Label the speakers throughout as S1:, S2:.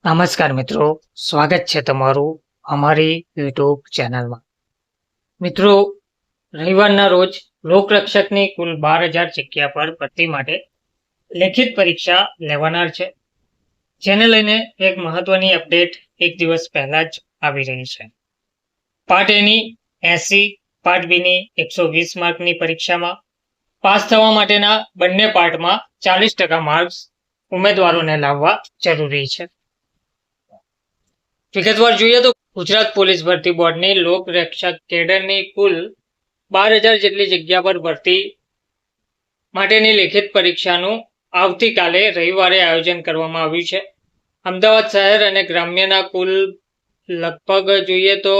S1: નમસ્કાર મિત્રો, સ્વાગત છે તમારું અમારી યુટ્યુબ ચેનલમાં. મિત્રો, રવિવારના રોજ લોકરક્ષકની કુલ 12,000 જગ્યા પર ભરતી માટે લેખિત પરીક્ષા લેવાનાર છે, જેને લઈને એક મહત્વની અપડેટ એક દિવસ પહેલા જ આવી રહી છે. પાર્ટ એની 80, પાર્ટ બીની 120 માર્કની પરીક્ષામાં પાસ થવા માટેના બંને પાર્ટમાં 40% માર્ક્સ ઉમેદવારોને લાવવા જરૂરી છે. વિગતવાર જોઈએ તો ગુજરાત પોલીસ ભરતી બોર્ડની લોકરક્ષક કેડરની કુલ 12,000 જેટલી જગ્યા પર ભરતી માટેની લેખિત પરીક્ષાનું આવતીકાલે રવિવારે આયોજન કરવામાં આવ્યું છે. અમદાવાદ શહેર અને ગ્રામ્યના કુલ લગભગ જોઈએ તો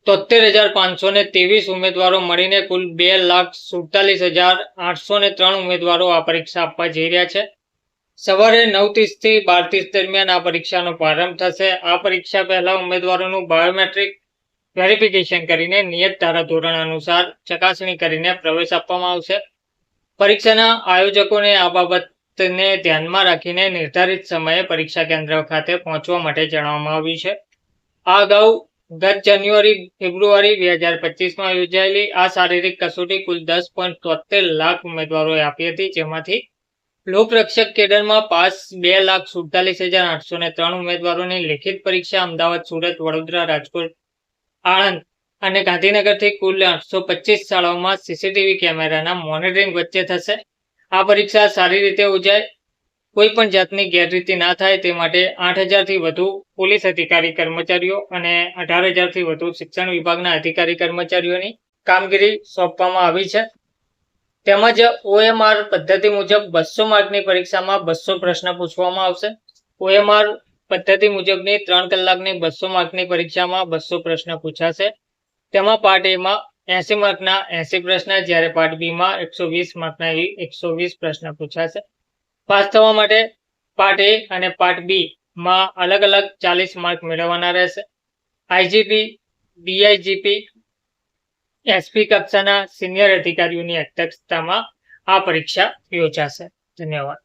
S1: 73,523 ઉમેદવારો મળીને કુલ 2,47,803 ઉમેદવારો આ પરીક્ષા આપવા જઈ રહ્યા છે. સવારે 9:30 થી 12:30 દરમિયાન આ પરીક્ષાનો પ્રારંભ થશે. આ પરીક્ષા પહેલા ઉમેદવારોનું બાયોમેટ્રિક વેરિફિકેશન કરીને નિયત ધારાધોરણ અનુસાર ચકાસણી કરીને પ્રવેશ આપવામાં આવશે. પરીક્ષાના આયોજકોને આ બાબતને ધ્યાનમાં રાખીને નિર્ધારિત સમયે પરીક્ષા કેન્દ્ર ખાતે પહોંચવા માટે જણાવવામાં આવ્યું છે. આ અગાઉ ગત જાન્યુઆરી ફેબ્રુઆરી 2025માં યોજાયેલી આ શારીરિક કસોટી કુલ 10.73 લાખ ઉમેદવારોએ આપી હતી, જેમાંથી લોકરક્ષક કેડરમાં પાસ 2,47,803 ઉમેદવારોની લેખિત પરીક્ષા અમદાવાદ, સુરત, વડોદરા, રાજકોટ, આણંદ અને ગાંધીનગરથી કુલ 825 શાળાઓમાં સીસીટીવી કેમેરાના મોનિટરિંગ વચ્ચે થશે. આ પરીક્ષા સારી રીતે યોજાય, કોઈ પણ જાતની ગેરરીતિ ના થાય તે માટે 8,000થી વધુ પોલીસ અધિકારી કર્મચારીઓ અને 18,000થી વધુ શિક્ષણ વિભાગના અધિકારી કર્મચારીઓની કામગીરી સોંપવામાં આવી છે. તેમજ OMR પદ્ધતિ મુજબ 200 માર્કની પરીક્ષામાં 200 પ્રશ્ન પૂછવામાં આવશે. OMR પદ્ધતિ મુજબની 3 કલાકની 200 માર્કની પરીક્ષામાં 200 પ્રશ્ન પૂછાશે. તેમાં પાર્ટ એમાં 80 માર્કના 80 પ્રશ્ન, જ્યારે પાર્ટ બીમાં 120 માર્કના 120 પ્રશ્ન પૂછાશે. પાસ થવા માટે પાર્ટ એ અને પાર્ટ બી માં અલગ અલગ 40 માર્ક મેળવવાના રહેશે. IGP, DIGP, SP કક્ષાના સિનિયર અધિકારીઓની અધ્યક્ષતામાં આ પરીક્ષા યોજાશે. ધન્યવાદ.